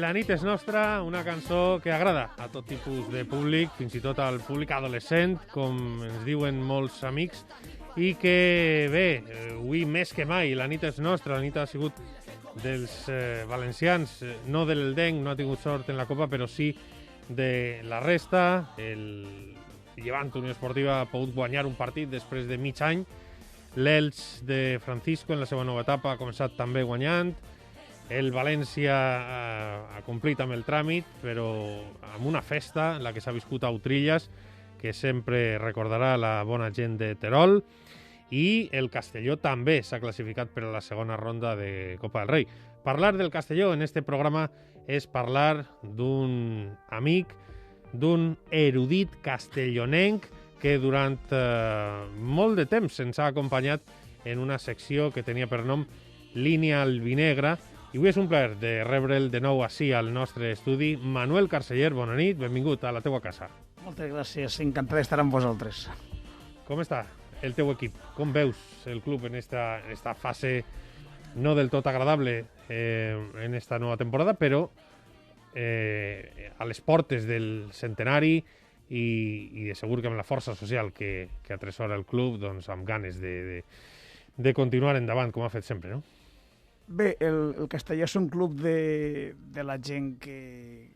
La nit és nostra, una cançó que agrada a tot tipus de públic, fins i tot al públic adolescent, com ens diuen molts amics, i que, bé, avui més que mai, la nit és nostra, la nit ha sigut dels valencians, no de l'Eldenc, no ha tingut sort en la Copa, però sí de la resta. El Llevant Unió Esportiva ha pogut guanyar un partit després de mig any. L'Elx de Francisco, en la seva nova etapa, ha començat també guanyant. El València ha complit amb el tràmit, però amb una festa en la que s'ha viscut a Utrillas, que sempre recordarà la bona gent de Terol, i el Castelló també s'ha classificat per a la segona ronda de Copa del Rei. Parlar del Castelló en este programa és parlar d'un amic, d'un erudit castellonenc que durant molt de temps ens ha acompanyat en una secció que tenia per nom Línia Albinegra. I avui és un plaer de rebre'l de nou així al nostre estudi. Manuel Carceller, bona nit, benvingut a la teua casa. Moltes gràcies, encantat d'estar amb vosaltres. Com està el teu equip? Com veus el club en esta fase no del tot agradable en esta nova temporada, però a les portes del centenari i de segur que amb la força social que atresora el club, doncs amb ganes de continuar endavant, com ha fet sempre, no? Bé, el Castelló és un club de la gent que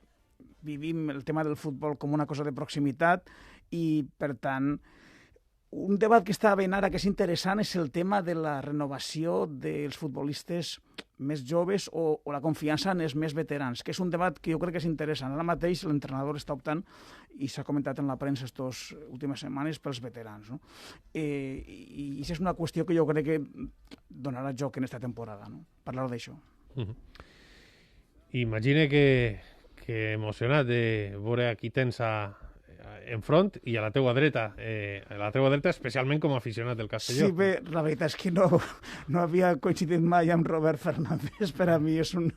vivim el tema del futbol com una cosa de proximitat i, per tant, un debat que està ben ara, que és interessant, és el tema de la renovació dels futbolistes més joves o la confiança en els més veterans, que és un debat que jo crec que és interessant. Ara mateix l'entrenador està optant, i s'ha comentat en la premsa aquestes últimes setmanes, pels veterans, no? I això és una qüestió que jo crec que donarà joc en aquesta temporada, no? Parlar d'això. Imagina que emocionat de veure aquí tens enfront i a la teua dreta, especialment com a aficionat del Castelló. Sí, bé, la veritat és que no havia coincidit mai amb Robert Fernández. Per a mi és un...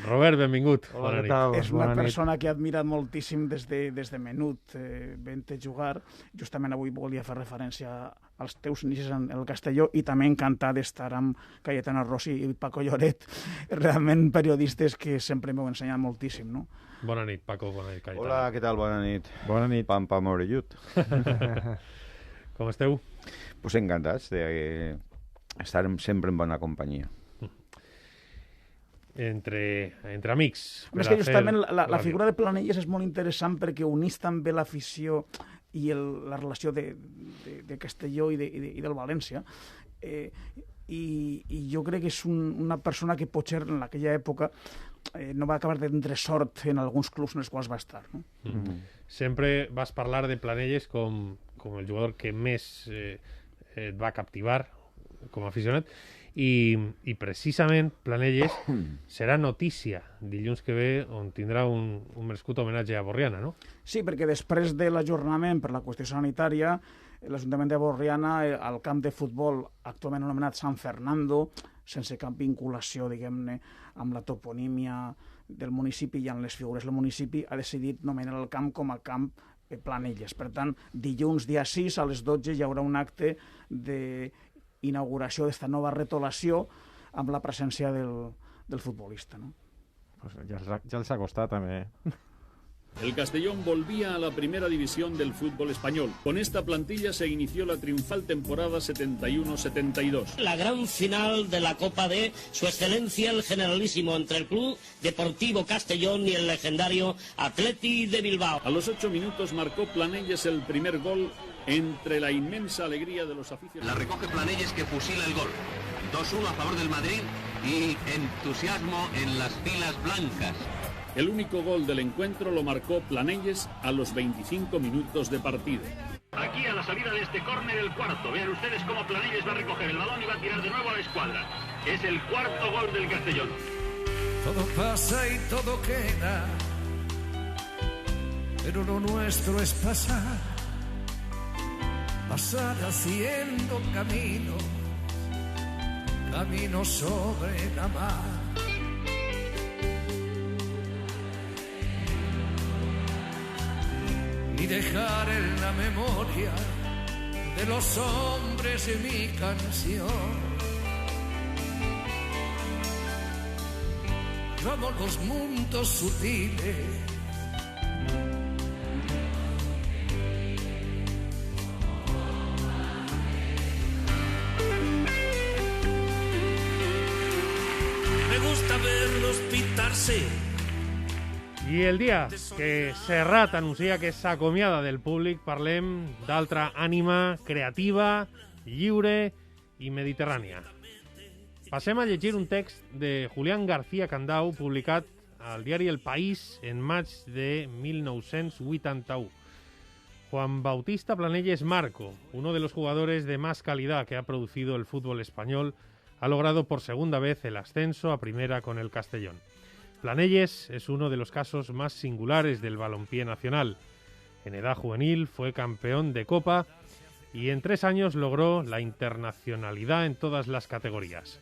Robert, benvingut. Hola, bona nit. És una persona que he admirat moltíssim des de menut, veient jugar. Justament avui volia fer referència als teus inicis en el Castelló i també encantat d'estar amb Cayetano Rossi i Paco Lloret, realment periodistes que sempre m'heu ensenyat moltíssim, no? Bona nit, Paco, bona nit, Cayetano. Hola, què tal? Bona nit. Bona nit. Pam, orellut. Com esteu? Pues encantats d'estar sempre en bona companyia. Entre amics. A més que justament la figura de Planelles és molt interessant perquè unís també l'afició i la relació de Castelló i del València. I jo crec que és una persona que potser en aquella època no va acabar d'entrar sort en alguns clubs en els quals va estar, no? Sempre vas parlar de Planelles com el jugador que més et va captivar com a aficionat i precisament Planelles serà notícia dilluns que ve, on tindrà un merescut homenatge a Borriana, no? Sí, perquè després de l'ajornament per la qüestió sanitària, l'Ajuntament de Borriana, al camp de futbol actualment anomenat San Fernando, sense cap vinculació, diguem-ne, amb la toponímia del municipi i amb les figures del municipi, ha decidit nomenar el camp com a camp Planelles. Per tant, dilluns, dia 6, a les 12, hi haurà un acte d'inauguració d'esta nova retolació amb la presència del futbolista, no? Pues ja els ha costat, també. El Castellón volvía a la primera división del fútbol español. Con esta plantilla se inició la triunfal temporada 71-72. La gran final de la Copa de Su Excelencia el Generalísimo entre el Club Deportivo Castellón y el legendario Atleti de Bilbao. A los 8 minutos marcó Planelles el primer gol entre la inmensa alegría de los aficionados. La recoge Planelles, que fusila el gol. 2-1 a favor del Madrid y entusiasmo en las filas blancas. El único gol del encuentro lo marcó Planelles a los 25 minutos de partido. Aquí a la salida de este córner el cuarto. Vean ustedes cómo Planelles va a recoger el balón y va a tirar de nuevo a la escuadra. Es el cuarto gol del Castellón. Todo pasa y todo queda, pero lo nuestro es pasar haciendo camino sobre la mar. Y dejar en la memoria de los hombres en mi canción como los mundos sutiles. Me gusta verlos pintarse. I el dia que Serrat anuncia que s'acomiada del públic, parlem d'altra ànima creativa, lliure i mediterrània. Passem a llegir un text de Julián García Candau, publicat al diari El País en maig de 1981. Juan Bautista Planelles Marco, uno de los jugadores de más calidad que ha producido el fútbol español, ha logrado por segunda vez el ascenso a primera con el Castellón. Planelles es uno de los casos más singulares del balompié nacional. En edad juvenil fue campeón de Copa y en 3 años logró la internacionalidad en todas las categorías.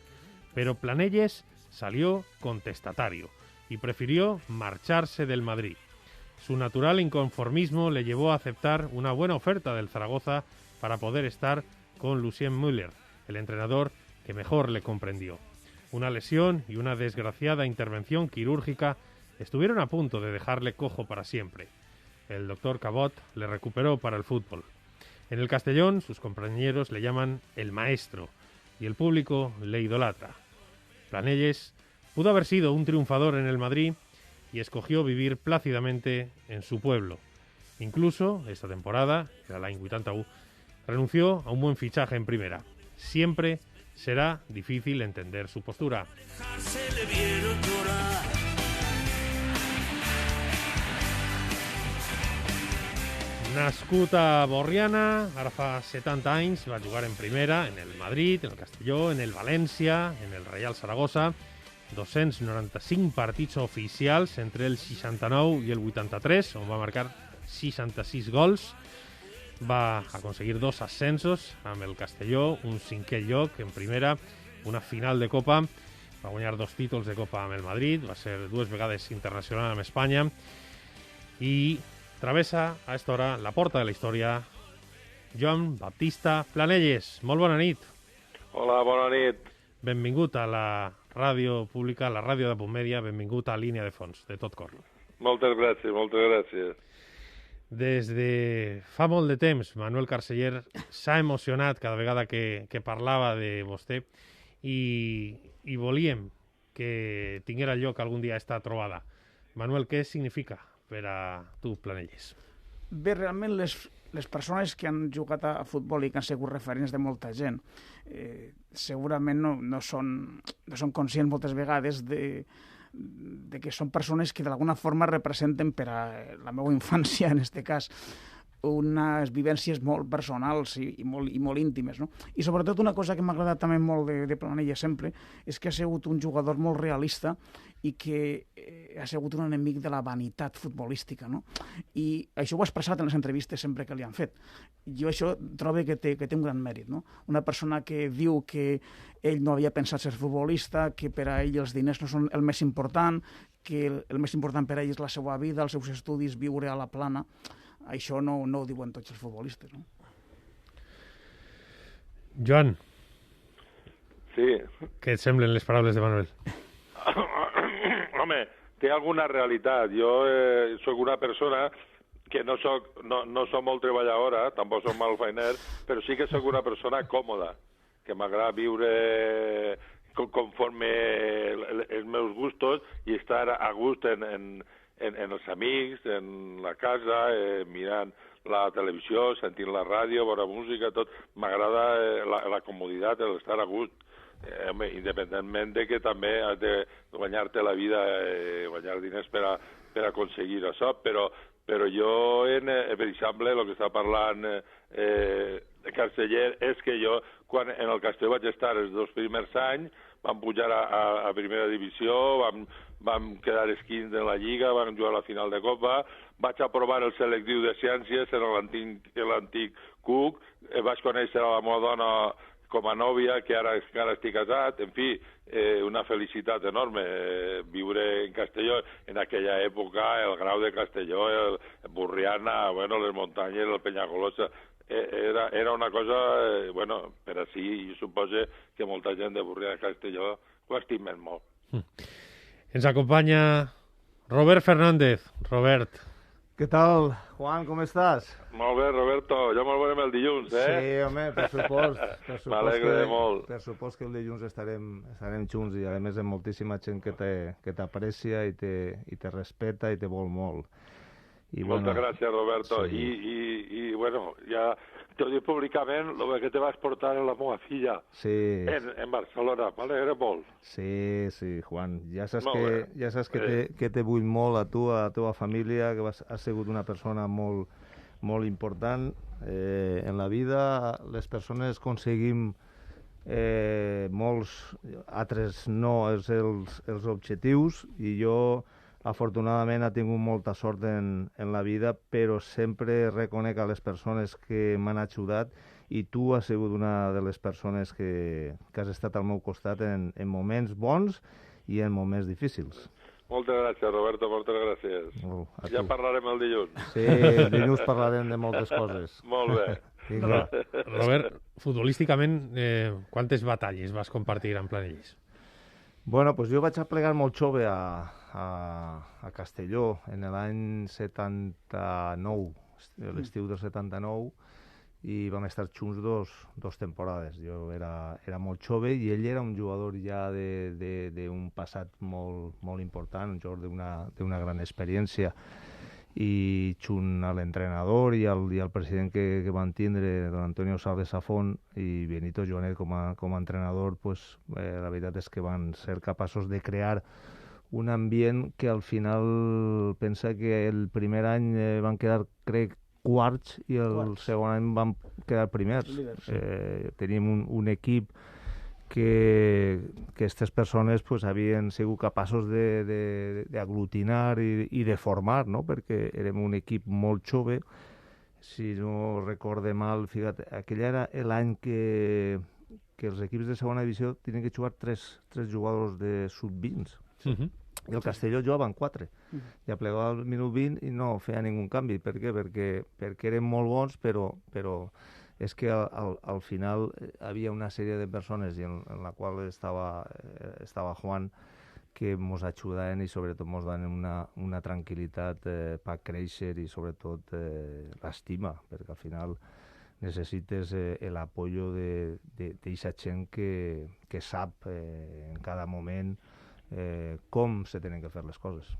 Pero Planelles salió contestatario y prefirió marcharse del Madrid. Su natural inconformismo le llevó a aceptar una buena oferta del Zaragoza para poder estar con Lucien Müller, el entrenador que mejor le comprendió. Una lesión y una desgraciada intervención quirúrgica estuvieron a punto de dejarle cojo para siempre. El doctor Cabot le recuperó para el fútbol. En el Castellón, sus compañeros le llaman el maestro y el público le idolatra. Planelles pudo haber sido un triunfador en el Madrid y escogió vivir plácidamente en su pueblo. Incluso, esta temporada, era l'any 81, renunció a un buen fichaje en primera. Siempre será difícil entender su postura. Nascut a Borriana, ara fa 70 anys, va jugar en primera, en el Madrid, en el Castelló, en el València, en el Reial Saragossa, 295 partits oficials entre el 69 i el 83, on va marcar 66 gols. Va aconseguir 2 ascensos amb el Castelló, un 5è lloc en primera, una final de Copa, va guanyar 2 títols de Copa amb el Madrid, va ser 2 vegades internacional amb Espanya i travessa a esta hora la porta de la història Joan Baptista Planelles. Molt bona nit. Hola, bona nit. Benvingut a la ràdio pública, a la ràdio de Puntmèdia, benvingut a Línia de Fons, de tot cor. Moltes gràcies, moltes gràcies. Des de fa molt de temps, Manuel Carceller s'ha emocionat cada vegada que parlava de vostè i volíem que tinguera lloc algun dia esta trobada. Manuel, què significa per a tu, Planelles? Bé, realment les persones que han jugat a futbol i que han sigut referents de molta gent segurament no són conscients moltes vegades de que són persones que d'alguna forma representen per a la meva infància, en aquest cas, unes vivències molt personals i molt íntimes, no? I sobretot una cosa que m'ha agradat també molt de Planelles sempre és que ha sigut un jugador molt realista i que ha sigut un enemic de la vanitat futbolística, no? I això ho ha expressat en les entrevistes sempre que li han fet. Jo això trobo que té un gran mèrit, no? Una persona que diu que ell no havia pensat ser futbolista, que per a ell els diners no són el més important, que el més important per a ell és la seva vida, els seus estudis, viure a la plana. Això no ho diuen tots els futbolistes, no? Joan. Sí. Què et semblen les paraules de Manuel? Home, té alguna realitat. Jo sóc una persona que no soc molt treballadora, tampoc soc mal feiner, però sí que sóc una persona còmoda, que m'agrada viure conforme els meus gustos i estar a gust en els amics, en la casa, mirant la televisió, sentint la ràdio, bona música, tot. M'agrada la comoditat, l'estar a gust, independentment de que també has de guanyar-te la vida, guanyar diners per aconseguir això, però jo, per exemple, el que està parlant Carceller és que jo, quan en el Castelló vaig estar els 2 primers anys, vam pujar a primera divisió, vam quedar esquins en la Lliga, vam jugar a la final de Copa, vaig aprovar el selectiu de Ciències en l'antic CUC, vaig conèixer a la meva dona com a nòvia, que ara estic casat, en fi, una felicitat enorme viure en Castelló, en aquella època, el Grau de Castelló, el Borriana, bueno, les muntanyes, el Penyagolosa, era una cosa, bueno, per així, jo suposo que molta gent de Borriana i Castelló ho estimen molt. Ens acompanya Robert Fernández. Robert. Què tal, Juan, com estàs? Molt bé, Roberto. Ja me'l veurem el dilluns, eh? Sí, home, per supost. M'alegre molt. Per supost que el dilluns estarem junts i, a més, amb moltíssima gent que t'aprecia i te respeta i te vol molt. Moltes gràcies, Roberto. Sí. I bueno, ja t'ho dic públicament, el que te vas portar a la meva filla en Barcelona. M'alegra molt. Sí, Juan. Ja saps que te vull molt a tu, a la teva família, que has sigut una persona molt important en la vida. Les persones aconseguim molts, altres no, els objectius, i jo afortunadament he tingut molta sort en la vida, però sempre reconec a les persones que m'han ajudat, i tu has sigut una de les persones que has estat al meu costat en moments bons i en moments difícils. Moltes gràcies, Roberto, moltes gràcies. Ja parlarem el dilluns. Sí, el dilluns parlarem de moltes coses. Molt bé. Robert, futbolísticament, quantes batalles vas compartir amb Planells? Bueno, pues jo vaig aplegar molt jove a Castelló en l'any 79, l'estiu del 79, i vam estar junts dos temporades. Jo era molt jove i ell era un jugador ja d'un passat molt important, un jugador d'una gran experiència. I junt a l'entrenador i al president que van tindre, don Antonio Salves Safón i Benito Joanet com a entrenador, pues, la veritat és que van ser capaços de crear un ambient que al final pensa que el primer any van quedar, crec, quarts, i el segon any van quedar primers. Teníem un equip que aquestes persones pues, havien sigut capaços d'aglutinar i de formar, no? Perquè érem un equip molt jove. Si no recorde mal, fíjate, aquell era l'any que els equips de segona divisió tenien que jugar tres jugadors de sub-20. I el Castelló jugaven 4. I aplegava al minut 20 i no feia ningú canvi. Per què? Perquè eren molt bons, però és que al final havia una sèrie de persones en la qual estava Juan, que ens ajudaven i sobretot ens donen una tranquil·litat per créixer, i sobretot l'estima, perquè al final necessites l'apoyo d'aquesta gent que sap en cada moment com se tenen que fer les coses.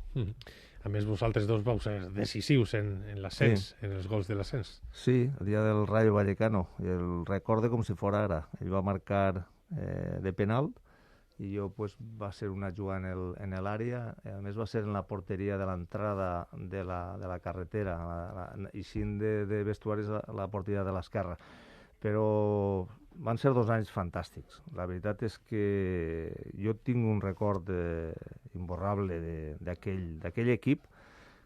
A més, vosaltres dos vau ser decisius en l'ascens, en els gols de l'ascens. Sí, el dia del Rayo Vallecano. El recorde com si fos ara. Ell va marcar de penal i jo va ser una jugada en l'àrea. A més, va ser en la porteria de l'entrada de la carretera, eixint de vestuaris a la porteria de l'esquerra. Però van ser 2 anys fantàstics. La veritat és que jo tinc un record imborrable d'aquell equip,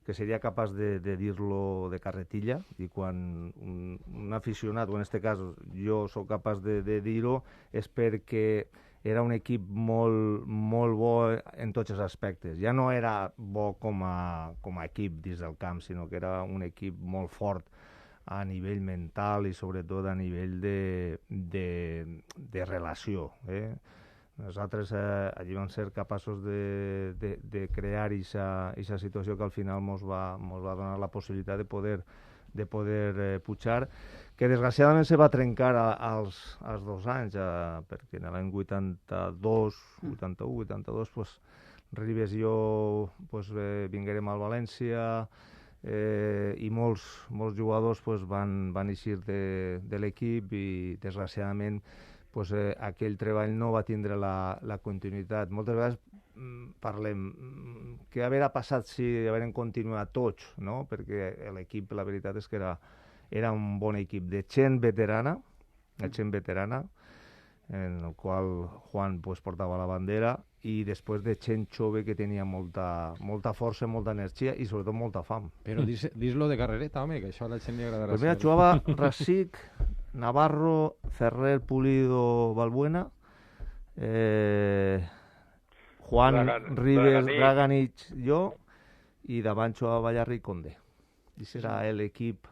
que seria capaç de dir-lo de carretilla, i quan un aficionat, o en aquest cas jo sóc capaç de dir-ho, és perquè era un equip molt bo en tots els aspectes. Ja no era bo com a equip dins del camp, sinó que era un equip molt fort a nivell mental i sobretot a nivell de relació. Nosaltres allí vam ser capaços de crear aquesta situació que al final ens va donar la possibilitat de poder pujar, que desgraciadament se va trencar als 2 anys, perquè en l'any 82, 82, Ribes i jo vinguérem al València, i molts jugadors van eixir de l'equip, i desgraciadament aquell treball no va tindre la continuïtat. Moltes vegades parlem què hauria passat si hagueren continuat tots, no? Perquè l'equip, la veritat és que era un bon equip de gent veterana, en el qual Juan portava la bandera, i després de gent jove que tenia molta força, molta energia i sobretot molta fam. Però dis-lo de carrereta, home, que això a la gent li agradarà. Pues mira, jugava Rasic, Navarro, Ferrer, Pulido, Balbuena, Juan, Ribes, Draganich, jo, i davant jugava Ballarri i Condé. I serà l'equip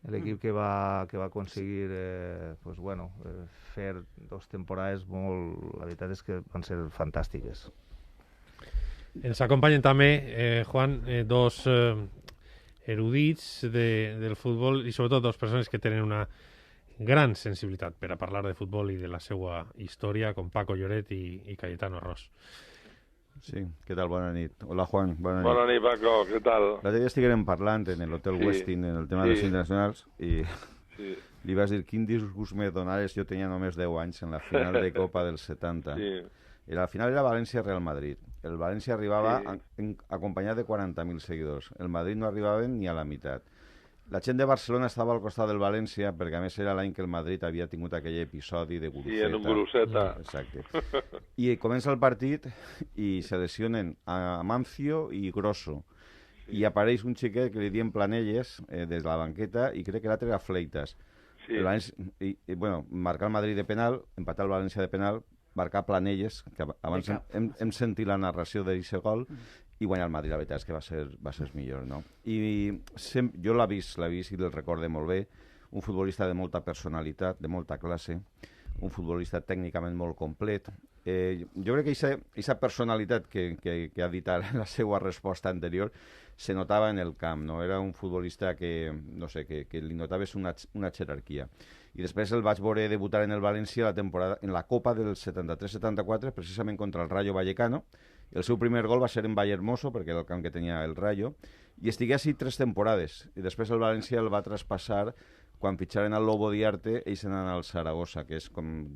que va aconseguir fer 2 temporades la veritat és que van ser fantàstiques. Ens acompanyen també, Juan, dos erudits del futbol i sobretot dos persones que tenen una gran sensibilitat per a parlar de futbol i de la seva història, com Paco Lloret i Cayetano Ros. Sí, què tal? Bona nit. Hola, Juan. Bona nit. Bona nit, Paco. Què tal? L'altre dia estiguérem parlant en l'Hotel Westin, en el tema dels internacionals, i li vas dir quin disgust me donares. Jo tenia només 10 anys en la final de Copa del 70. I la final era València-Real Madrid. El València arribava acompanyat de 40.000 seguidors. El Madrid no arribaven ni a la meitat. La gent de Barcelona estava al costat del València, perquè a més era l'any que el Madrid havia tingut aquell episodi de Guruceta. Sí, en un Guruceta. Exacte. I comença el partit i se lesionen a Mancio i Grosso. I apareix un xiquet que li diem Planelles des de la banqueta i crec que l'altre era Fleitas. Bueno, marcar el Madrid de penal, empatar el València de penal, marcar Planelles, que abans hem sentit la narració d'aquest gol, i guanyar el Madrid, la veritat és que va ser millor, no? I jo l'he vist i el recorde molt bé, un futbolista de molta personalitat, de molta classe, un futbolista tècnicament molt complet. Jo crec que aquesta personalitat que ha dit ara en la seva resposta anterior se notava en el camp, no? Era un futbolista que, no sé, que li notaves una jerarquia. I després el vaig veure debutar en el València en la Copa del 73-74, precisament contra el Rayo Vallecano. El seu primer gol va ser en Vallehermoso, perquè era el camp que tenia el Rayo, i estigué així 3 temporades. I després el València el va traspassar quan fitxaren al Lobo Diarte, ells anaven al Saragossa, que és com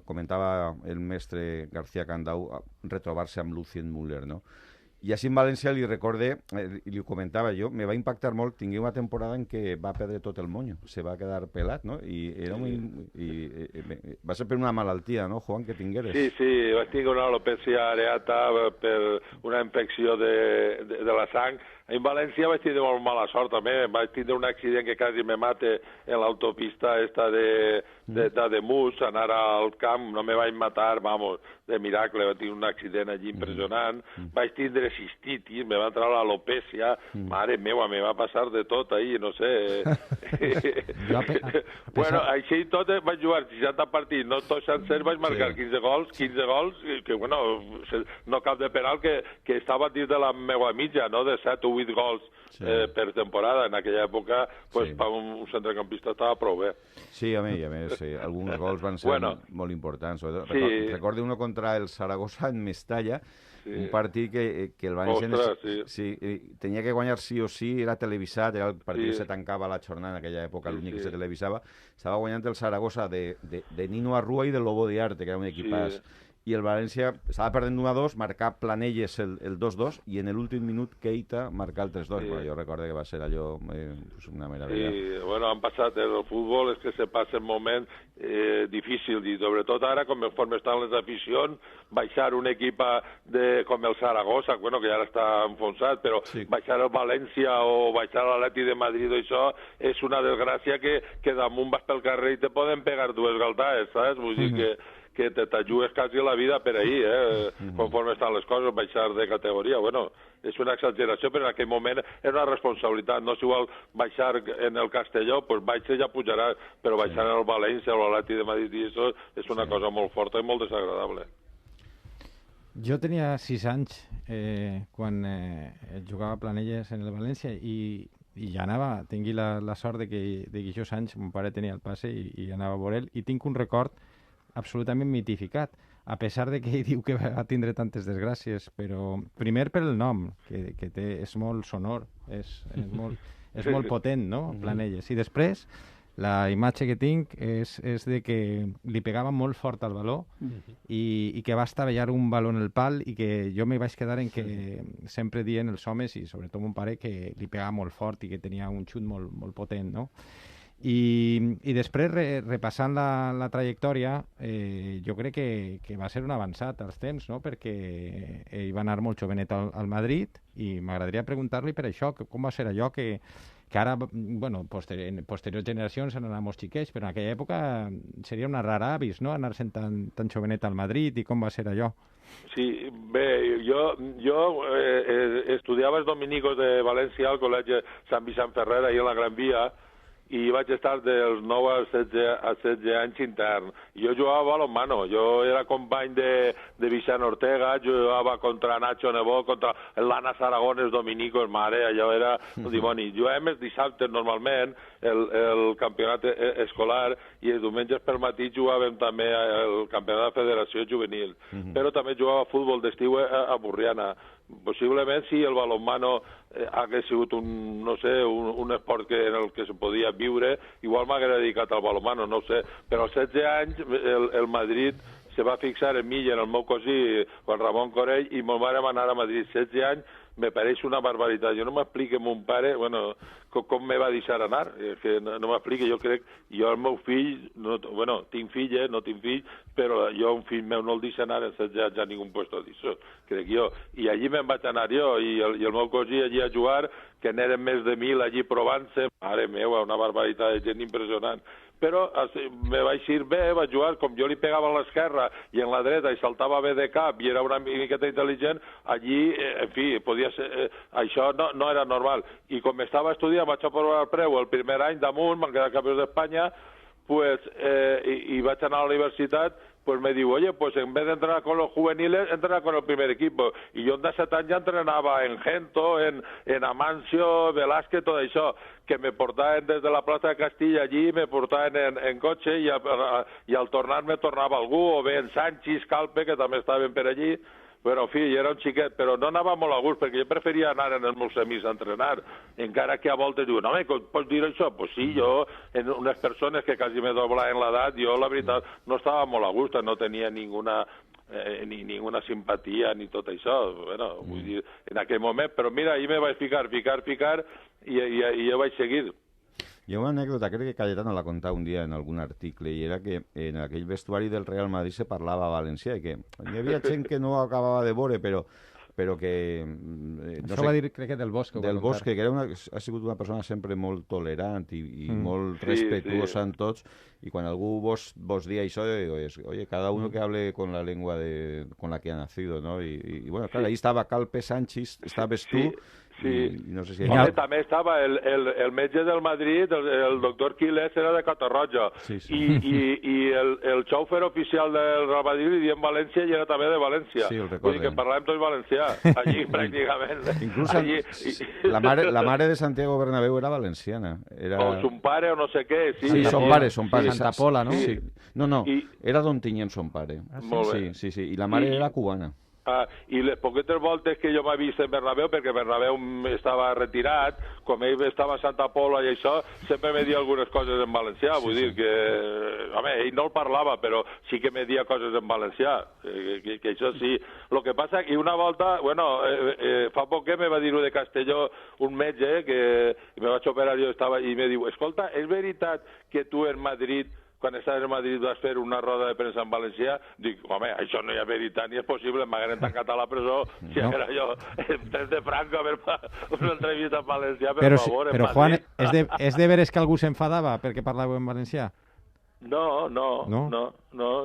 comentava el mestre García Candau, retrobar-se amb Lucien Müller, no? I així en València li recorde, i li ho comentava jo, me va impactar molt, tingué una temporada en què va perdre tot el monyo, se va quedar pelat, no? I va ser per una malaltia, no, Juan, que tingueres? Sí, vaig tenir una alopecia areata per una infecció de la sang. En València vaig tenir molt mala sort també, vaig tenir un accident que quasi me mate en l'autopista esta de Mus, anar al camp, no me vaig matar, vamos, de miracle, vaig tenir un accident allí impressionant, vaig tindre cistitis, me va entrar l'alopècia, mare meva, me va passar de tot ahí, no sé. Bueno, així i tot vaig jugar 60 partits, no tots sencers, vaig marcar 15 gols, que bueno, no cap de penal, que estava dins de la meva mitja, no?, de 7 o 8 gols per temporada. En aquella època, pues, per un centrecampista estava prou bé. Sí, a més, alguns gols van ser molt importants. Recordo uno contra el Zaragoza en Mestalla, un partit que el València tenia que guanyar sí o sí, era televisat, era el partit que se tancava la jornada en aquella època, l'únic que se televisava. Estava guanyant el Zaragoza de Nino Arrua i de Lobo Diarte, que era un equipàs. I el València estava perdent 1-2, marcar Planelles el 2-2 i en l'últim minut Keita marcar el 3-2. Bueno, jo recordo que va ser allò una meravella. Sí, bueno, han passat el futbol, és que se passa un moment difícil i sobretot ara, conforme estan les aficions, baixar un equip com el Zaragoza, bueno, que ja està enfonsat, però baixar el València o baixar l'Atleti de Madrid, això és una desgràcia que damunt vas pel carrer i te poden pegar 2 galtades, saps? Vull dir que t'ajudes quasi la vida per ahir, conforme estan les coses, baixar de categoria. Bueno, és una exageració, però en aquell moment era una responsabilitat. No és igual baixar en el Castelló, doncs baixa ja pujarà, però baixar en el València o l'Atleti de Madrid i això és una cosa molt forta i molt desagradable. Jo tenia 6 anys quan jugava a Planelles en el València i ja anava, tingui la sort de que aquests anys mon pare tenia el passe i anava a veure ell, i tinc un record absolutament mitificat, a pesar de que ell diu que va tindre tantes desgràcies, però primer per el nom, que és molt sonor, és molt potent, no?, Planelles. I després, la imatge que tinc és de que li pegava molt fort al baló i que va estavellar un baló en el pal i que jo me vaig quedar en que sempre dient els homes, i sobretot mon pare, que li pegava molt fort i que tenia un xut molt potent, no? I després, repassant la trajectòria, jo crec que va ser un avançat als temps, no?, perquè ell va anar molt jovenet al Madrid i m'agradaria preguntar-li per això, com va ser allò que ara, bueno, en posteriors generacions han anat molts xiquets, però en aquella època seria una rara avis, no?, anar-se'n tan jovenet al Madrid, i com va ser allò? Sí, bé, jo estudiava els dominicos de València al col·legi Sant Vicent Ferrer, ahir a la Gran Via, i vaig estar dels 9 a 16 anys intern. Jo jugava a balonmano, jo era company de Vicent Ortega, jugava contra Nacho Nebot, contra l'Anna Saragones, Dominicos, mare, allò era un dimoni. Jugàvem els dissabtes normalment, el campionat escolar, i els diumenges per matí jugàvem també el campionat de federació juvenil. Però també jugava a futbol d'estiu a Borriana. Possiblement si el balonmano hagués sigut un esport en el que se podia viure, igual m'hagués dedicat al balonmano, no ho sé. Però als 16 anys el Madrid se va fixar en mi i en el meu cosí, Juan Ramon Corell, i me'n vàrem anar a Madrid. 16 anys me pareix una barbaritat. Jo no m'explico a mon pare, com me va deixar anar, que no m'explico. Jo crec, jo el meu fill, tinc filles, no tinc fills, però jo un fill meu no el deixa anar en 16 anys a ningun puesto d'això, crec jo. I allí me'n vaig anar jo, i el meu cosí allí a jugar, que n'eren més de 1.000 allí provant-se, mare meva, una barbaritat de gent impressionant. Però me vaig ir bé, vaig jugar, com jo li pegava a l'esquerra i en la dreta i saltava bé de cap i era una miqueta intel·ligent, allí, en fi, podia ser, això no era normal. I com estava estudiant, vaig aprovar el preu el primer any damunt, m'han quedat campions d'Espanya, i vaig anar a la universitat, pues me diu, oye, pues en vez de entrenar con los juveniles, entrenar con el primer equipo. I jo de 7 anys ja entrenava en Gento, en Amancio, Velázquez, tot això, que me portaven des de la plaça de Castilla allí, me portaven en cotxe i al tornar me tornava algú, o bé en Sánchez, Calpe, que també estaven per allí. Però, en fi, jo era un xiquet, però no anava molt a gust, perquè jo preferia anar en els meus amics a entrenar, encara que a voltes diuen, home, pots dir això? Pues sí, jo, en unes persones que quasi me doblaven l'edat, jo, la veritat, no estava molt a gust, no tenia ninguna simpatia ni tot això, bueno, vull dir, en aquell moment, però mira, ahir me vaig ficar, i jo vaig seguir. Hi ha una anècdota, crec que Cayetano la contava un dia en algun article, i era que en aquell vestuari del Real Madrid se parlava valencià, i que hi havia gent que no acabava de veure, però que... Això va dir, crec que del Bosque. Del Bosque, que ha sigut una persona sempre molt tolerant i molt respetuosa en tots, i quan algú vos dia això, oye, cada uno que hable con la lengua con la que ha nacido, ¿no? Y bueno, claro, ahí estaba Calpe, Sánchez, estaves tú... Sí. No sé si també estava el metge del Madrid, el doctor Quiles, era de Catarroja, i el xòfer oficial del Real Madrid li diem València i era també de València. Sí, el recordem. Vull dir que parlàvem tots valencià, allí pràcticament. Inclús la mare de Santiago Bernabéu era valenciana. O son pare o no sé què. Sí, son pare. Santa Pola, no? Sí. No, era Don Tinyent son pare. Sí, i la mare era cubana. I les poquetes voltes que jo m'he vist en Bernabéu, perquè Bernabéu estava retirat, com ell estava a Santa Pola i això, sempre me dia algunes coses en valencià, vull dir que, home, ell no el parlava, però sí que me dia coses en valencià, que això sí. Lo que passa que una volta, fa poc que me va dir-ho de Castelló un metge, que me vaig operar, jo estava, i me diu, escolta, és veritat que tu en Madrid, quan estaves a Madrid vas fer una roda de premsa en valencià? Dic, home, això no hi ha veritat ni és possible, m'hagueren tancat a la presó si era jo des de Franco a fer una entrevista en valencià, per favor. Però Juan, és de veres que algú s'enfadava perquè parlàveu en valencià? No,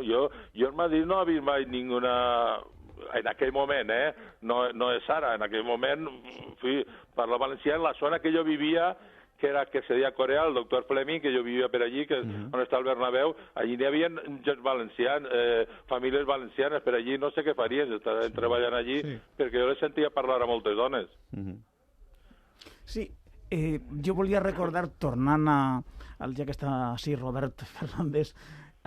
jo en Madrid no he vist mai ninguna... En aquell moment, no és ara, en aquell moment parlar valencià en la zona que jo vivia, que se deia Corea, el doctor Fleming, que jo vivia per allí, que és on està el Bernabéu, allí n'hi havia gens valencians, famílies valencianes, per allí no sé què farien, estaven treballant allí, perquè jo les sentia parlar a moltes dones. Sí, jo volia recordar, tornant ja que està així Robert Fernández,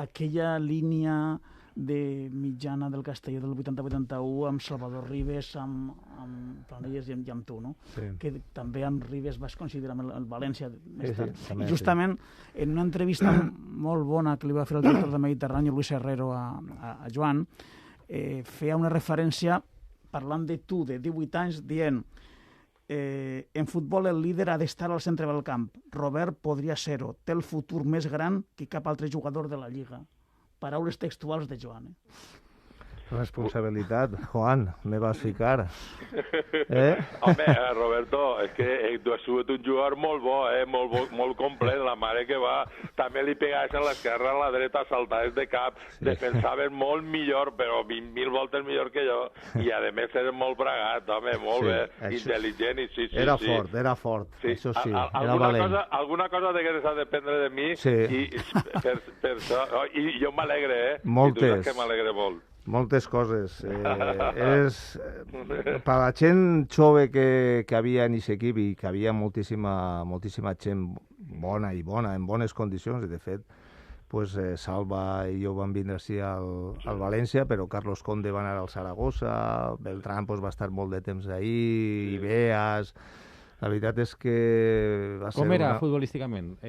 aquella línia de mitjana del Castelló del 80-81 amb Salvador Ribes, amb Planelles i amb tu, no? Sí. Que també amb Ribes vas coincidir amb el València més tard. I justament en una entrevista molt bona que li va fer el director de Mediterrani, Luis Herrero, a Joan, feia una referència parlant de tu, de 18 anys, dient en futbol el líder ha d'estar al centre del camp. Robert podria ser-ho. Té el futur més gran que cap altre jugador de la Lliga. Paraules textuals de Joan. Responsabilitat. Juan, me vas ficar. Home, Roberto, és que tu has sigut un jugador molt bo, molt complet, la mare que va. També li pegaves a l'esquerra, a la dreta, saltaves de cap, defensaves molt millor, però 20.000 voltes millor que jo, i a més eres molt bragat, home, molt bé, intel·ligent, i sí. Era fort, això sí, era valent. Alguna cosa degueres a dependre de mi, i jo m'alegre, Moltes. I tu saps que m'alegre molt. Moltes coses. Per la gent jove que havia en aquest equip i que havia moltíssima gent bona, en bones condicions, i de fet, pues, Salva i jo vam vindre així al València, però Carlos Conde va anar al Saragossa, Beltrán pues, va estar molt de temps ahí, Ibeas... La veritat és que va ser... Com era futbolísticament?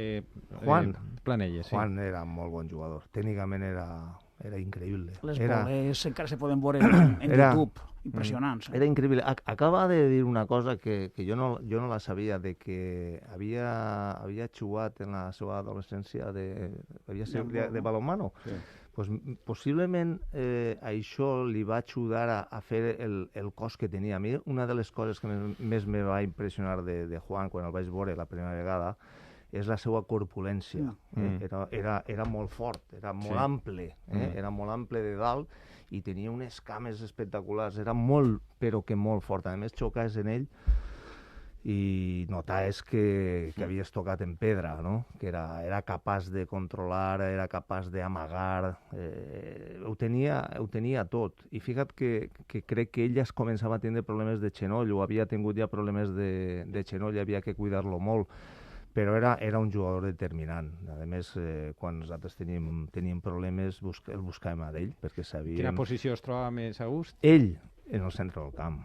Juan? Planelles, sí. Juan era molt bon jugador. Tècnicament era increïble. Les boles encara se poden veure en YouTube. Impressionants. Era increïble. Acaba de dir una cosa que jo no la sabia, de que havia jugat en la seva adolescència de balonmano. Sí. Pues, possiblement això li va ajudar a fer el cos que tenia. A mi una de les coses que més me va impressionar de Juan quan el vaig veure la primera vegada és la seva corpulència. Era molt fort, era molt ample, era molt ample de dalt i tenia unes cames espectaculars. Era molt, però que molt fort. A més, xocaves en ell i notaves que havies tocat en pedra, no? Que era capaç de controlar, era capaç d'amagar, ho tenia tot. I fíjate que crec que ell ja començava a tenir problemes de genoll, o havia tingut ja problemes de genoll, havia que cuidar-lo molt, però era un jugador determinant. A més, quan nosaltres teníem problemes, el buscàvem a ell, perquè sabíem... Quina posició es trobava més a gust? Ell, en el centre del camp,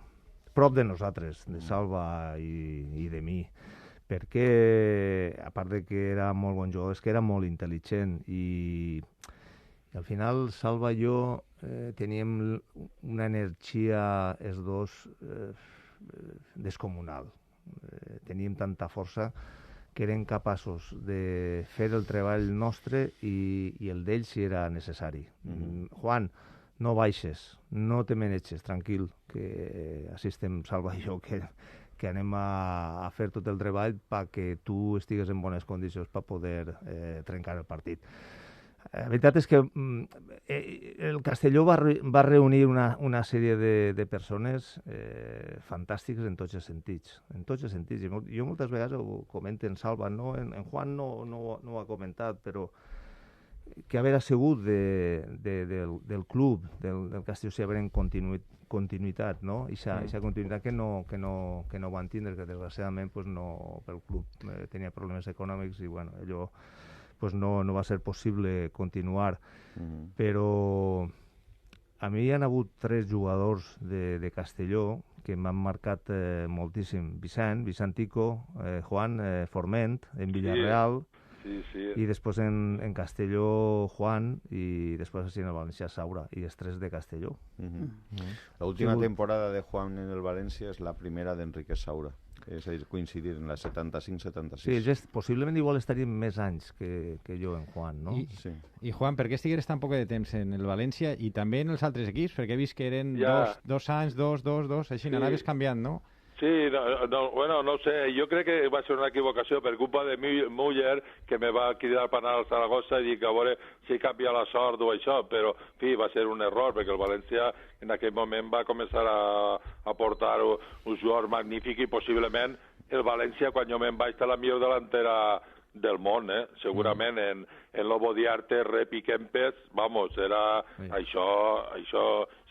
prop de nosaltres, de Salva i de mi, perquè, a part de que era molt bon jugador, és que era molt intel·ligent i al final Salva i jo teníem una energia, els dos, descomunal. Teníem tanta força que eren capaços de fer el treball nostre i el d'ell si era necessari. Juan, no baixes, no te menetges, tranquil, que així estem Salva i jo, que anem a fer tot el treball perquè tu estigues en bones condicions per poder trencar el partit. La veritat és que el Castelló va reunir una sèrie de persones fantàstiques en tots els sentits. En tots els sentits. Jo moltes vegades ho comento en Salva, no? En Juan no ho ha comentat, però que haver sigut del club, del Castelló, si haver continuïtat, no? I aquesta continuïtat que no van tindre, que desgraciadament pues, no, pel club tenia problemes econòmics i bueno, allò pues, no va ser possible continuar. Però a mi hi ha hagut 3 jugadors de Castelló que m'han marcat moltíssim. Vicent Tico, Juan Forment, en Villarreal, i després en Castelló Juan, i després en el València Saura, i els 3 de Castelló. La última temporada de Juan en el València és la primera d'Enrique Saura, és a dir, coincidir en la 75-76. Sí, possiblement igual estaríem més anys que jo en Juan, no? I Juan, per què estigueres tan poc de temps en el València i també en els altres equips? Perquè he vist que eren 2 anys, 2, així anaves canviant, no? Sí, no sé, jo crec que va ser una equivocació per culpa de Müller, que me va cridar per anar al Saragossa i dir que a veure si canvia la sort o això, però fi, va ser un error, perquè el València en aquell moment va començar a portar un jugador magnífic i possiblement el València, quan jo me'n vaig, té la millor delantera del món, segurament en Lobo Diarte, Rep i Kempes, vamos, era això,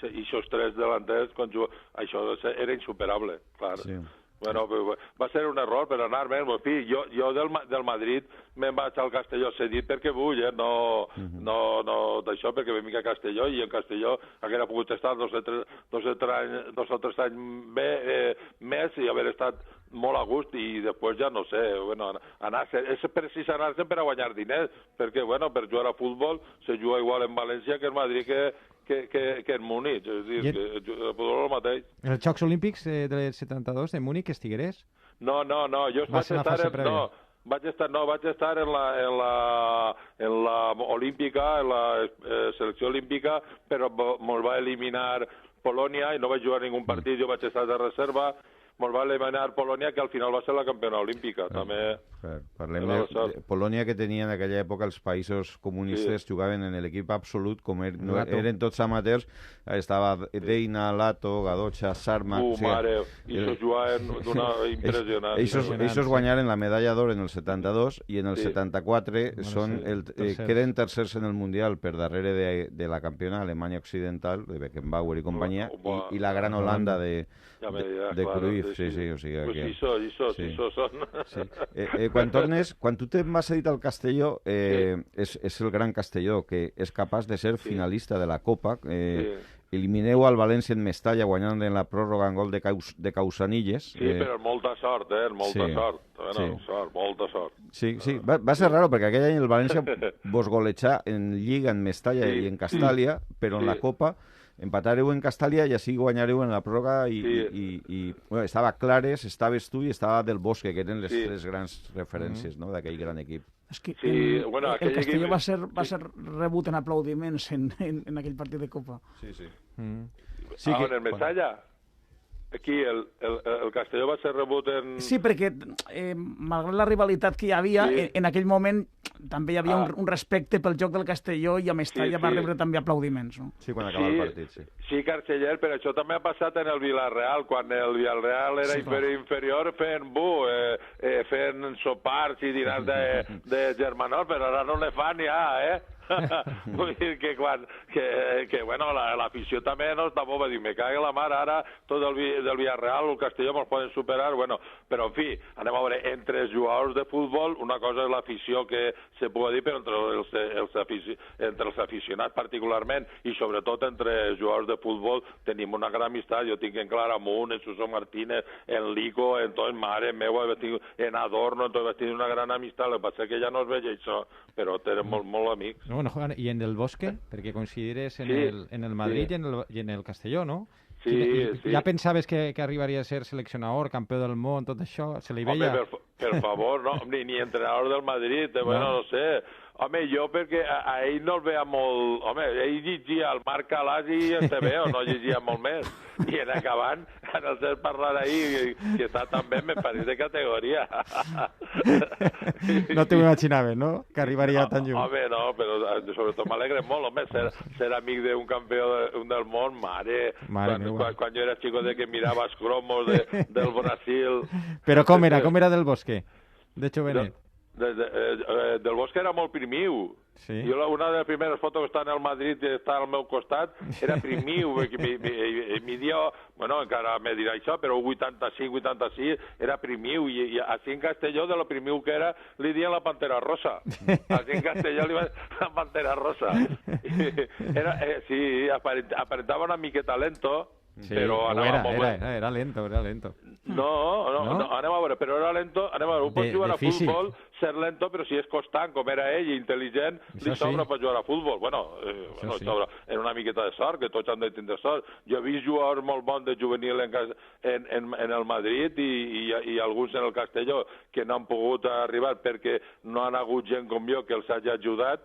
aquests 3 delanters, això era insuperable, clar. Sí. Bueno, va ser un error per anar-me'n, jo del Madrid me'n vaig al Castelló cedit perquè vull, no d'això, perquè vam a Castelló i en Castelló hauria pogut estar 2 o 3 anys més i haver estat molt a gust i després ja no sé, és precís anar-se'n per a guanyar diners, perquè per jugar a futbol se juga igual en València que en Madrid que en Múnich, és a dir, que el futbol el mateix. En els Jocs Olímpics del 72 de Múnich estigueres? No, jo vaig estar Vaig estar en la olímpica, en la selecció olímpica, però me'l va eliminar Polònia i no vaig jugar ningú partit, jo vaig estar de reserva, me'l va eliminar Polònia, que al final va ser la campiona olímpica. També... Parlem de Polònia, que tenia en aquella època els països comunistes, jugaven en l'equip absolut, com eren tots amateurs, estava Deina, Lato, Gadocha, Sarma... mare, i això jugaven d'una impressionant. Ells guanyaren la medalla d'or en el 72 i en el 74 queden tercers en el Mundial per darrere de la campiona Alemanya Occidental, de Beckenbauer i companyia, i la gran Holanda de Cruyff. Sí, o sigui... Pues això són. Quan tu te'n vas cedir al Castelló, és el gran Castelló, que és capaç de ser finalista de la Copa. Elimineu al València en Mestalla, guanyant en la pròrroga en gol de Causanilles. Sí, però molta sort, molta sort. Sí, va ser raro, perquè aquell any el València vos golejà en Lliga, en Mestalla i en Castàlia, però en la Copa empatareu en Castàlia i així guanyareu en la pròrroga i estava Clares, estaves tu i estava Del Bosque, que eren les tres grans referències d'aquell gran equip. És que el Castelló va ser rebut en aplaudiments en aquell partit de Copa. Sí. En el Mestalla? Aquí el Castelló va ser rebut en... Sí, perquè malgrat la rivalitat que hi havia, en aquell moment també hi havia un respecte pel joc del Castelló i a Mestalla va rebre també aplaudiments. No? Sí, quan acaba el partit, sí. Sí, Carceller, però això també ha passat en el Villarreal, quan el Villarreal era inferior fent sopars i dinars de germanor, però ara no ne fan ja, Vull dir que l'afició també no està boba, diu, me caga la mar, ara tot del Villarreal, el Castelló me'ls poden superar, però en fi, anem a veure, entre els jugadors de futbol, una cosa és l'afició que se pot dir, però entre els aficionats particularment, i sobretot entre els jugadors de futbol, tenim una gran amistat. Jo tinc en Claramunt, en Suso Martínez, en Lico, en tot, mare meva, en Adorno, vaig tenir una gran amistat, el que passa que ja no es veig això, però tenen molt amics. Bueno, y en Del Bosque, perquè consideres en el Madrid y en el Castelló, ¿no? Sí. Ja pensaves que arribaria a ser seleccionador, campió del món, tot això? Se li veia... Home, per favor, no, ni entrenador del Madrid, no sé. Home, jo perquè a ell no el veia molt... Home, ell llegia el Marc Calàs i el TVO, no llegia molt més. I en acabant, en el cert parlar ahir, que està també, me pareix de categoria. No t'ho imaginaves, no? Que arribaria tan lluny. Home, no, però sobretot m'alegre molt, home, ser amic d'un campió del món, mare quan jo era chico de que mirava els cromos del Brasil. Però com era Del Bosque? De jovenet. Del Bosque era molt primiu. Sí. Jo una de les primeres fotos que està en el Madrid i està al meu costat era primiu, midia, encara me dirà això, però 85-86 era primiu, i així en Castelló de lo primiu que era li diuen la Pantera Rosa. Així en Castelló li va la Pantera Rosa. Sí, aparentava una miqueta lento, sí, però anava molt bé. Era lento. No, anem a veure, però era lento, un pot jugar a futbol, ser lento, però si és constant, com era ell, intel·ligent, li sobra per jugar a futbol. Sobra. Era una miqueta de sort, que tots han de tindre sort. Jo he vist jugadors molt bons de juvenil en el Madrid i alguns en el Castelló que no han pogut arribar perquè no han hagut gent com jo que els hagi ajudat,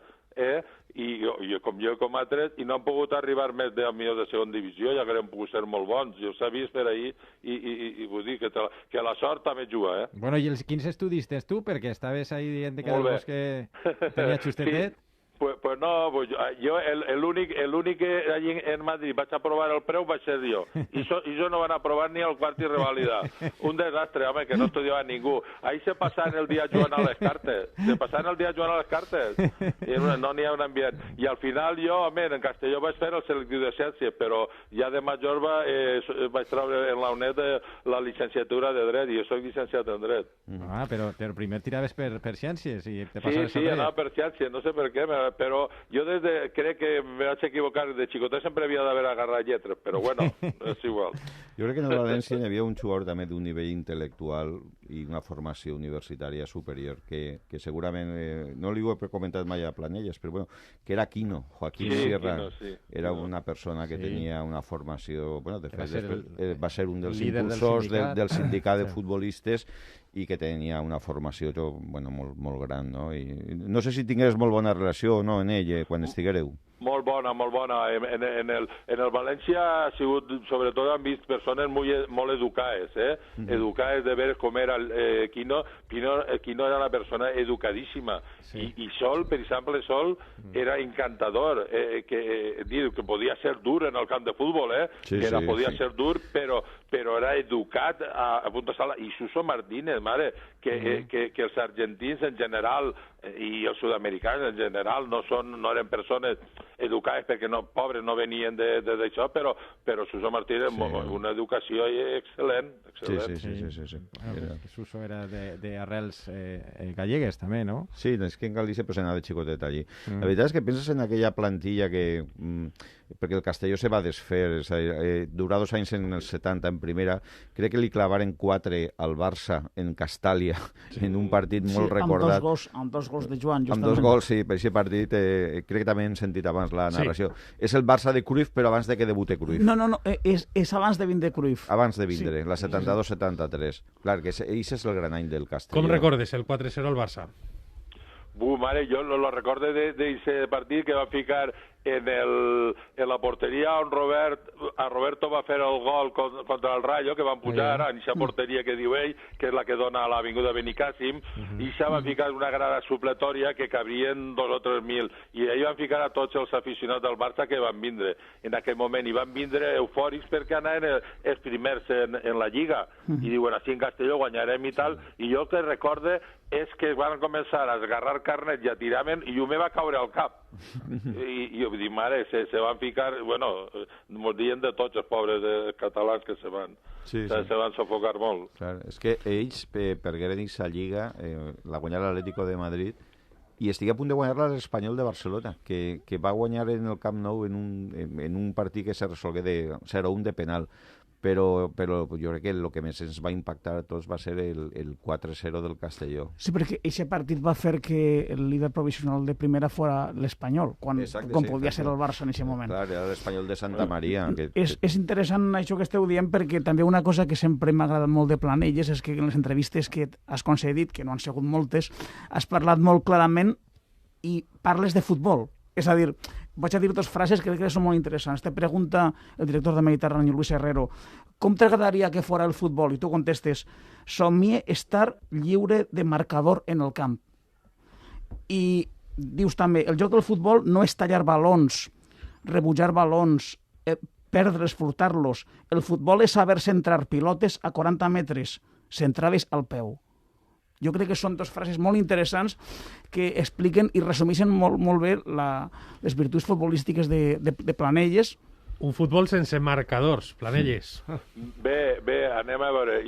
i com jo com altres, i no han pogut arribar més de millor de segona divisió, ja que han pogut ser molt bons. Jo s'ha vist per ahir i vull dir que la sort també juga, Bueno, i els quins estudis tens tu? Perquè estaves ahí dient que Del Bosque tenia justetet. Pues no, jo l'únic que allí en Madrid vaig aprovar el preu vaig ser jo. I jo no van aprovar ni el quart i revalida. Un desastre, home, que no estudiava ningú. Ahí se pasaven el dia jugant a les cartes. I no n'hi ha un ambient. I al final jo, home, en Castelló vaig fer el selectiu de ciències, però ja de major vaig treure en la UNED la llicenciatura de dret, i jo soc llicenciat en dret. Però primer tiraves per ciències i te passaves a dret. Sí, anava per ciències, no sé per què, però jo crec que me vaig equivocar, de xicotet sempre havia d'haver agarrat lletres, però bueno, és igual. Jo crec que en el València hi havia un jugador també d'un nivell intel·lectual i una formació universitària superior, que segurament, no li ho he comentat mai a Planelles, però bueno, que era Quino, Joaquín Sierra, era una persona que tenia una formació, bueno, de fet, va ser un dels impulsors del sindicat de futbolistes i que tenia una formació molt gran, no? I no sé si tingués molt bona relació o no en ell quan estiguereu. Molt bona, molt bona. En el València ha sigut, sobretot han vist persones molt educades, educades de ver com era Quino. Quino era una persona educadíssima. I Sol, per exemple, Sol era encantador, que podia ser dur en el camp de futbol, podia ser dur, però era educat a punt de sala. I Suso Martínez, mare, que els argentins en general i els sud-americans en general no eren persones educades perquè pobres no venien d'això, però Suso Martínez una educació excel·lent. Sí. Suso era d'arrels gallegues també, no? Sí, és que en Galícia pues anava de xicotet allí. La veritat és que penses en aquella plantilla que... perquè el Castelló se va desfer, durà 2 anys en els 70 en primera, crec que li clavaren 4 al Barça en Castàlia, en un partit molt recordat. Amb 2 gols de Joan, justament. Amb 2 gols, sí, per aquest partit crec que també hem sentit abans la narració. És el Barça de Cruyff, però abans de que debute Cruyff. No, és abans de vindre Cruyff. Abans de vindre, la 72-73. Clar, que aquest és el gran any del Castelló. Com recordes el 4-0 al Barça? Mare, jo lo recorde d'aquest partit que va ficar en la porteria on Roberto va fer el gol contra el Rayo, que van pujar en aquesta porteria que diu ell, que és la que dona a l'avinguda Benicàssim, i això va ficar una grada supletòria que cabrien 2 o 3 mil, i ahir van ficar a tots els aficionats del Barça que van vindre en aquell moment, i van vindre eufòrics perquè anaven els primers en la Lliga, i diuen, així en Castelló guanyarem i tal, i jo el que recorde és que van començar a esgarrar carnet i a tiraven, i jo me va caure al cap. I jo dic, mare, se van ficar, bueno, mos diuen de tots els pobres catalans que se van sofocar molt. Clar, és que ells pergueren aquesta lliga, la guanyar l'Atlético de Madrid, i estic a punt de guanyar-la l'Espanyol de Barcelona, que va guanyar en el Camp Nou en un partit que se resolgué de 0-1 de penal. Però jo crec que el que més ens va impactar a tots va ser el 4-0 del Castelló. Sí, perquè aquest partit va fer que el líder provisional de primera fora l'Espanyol, quan podia ser el Barça en aquest moment. Clar, era l'Espanyol de Santa Maria. És interessant això que esteu dient, perquè també una cosa que sempre m'ha agradat molt de Planelles és que en les entrevistes que has concedit, que no han sigut moltes, has parlat molt clarament i parles de futbol. És a dir, vaig a dir 2 frases que crec que són molt interessants. Te pregunta el director de Mediterrani, Luis Herrero, com t'agradaria que fora el futbol? I tu contestes, somie estar lliure de marcador en el camp. I dius també, el joc del futbol no és tallar balons, rebutjar balons, perdre's, furtar-los. El futbol és saber centrar pilotes a 40 metres, centrades al peu. Jo crec que són 2 frases molt interessants que expliquen i resumeixen molt bé les virtuts futbolístiques de Planelles. Un futbol sense marcadors, Planelles. Bé, anem a veure.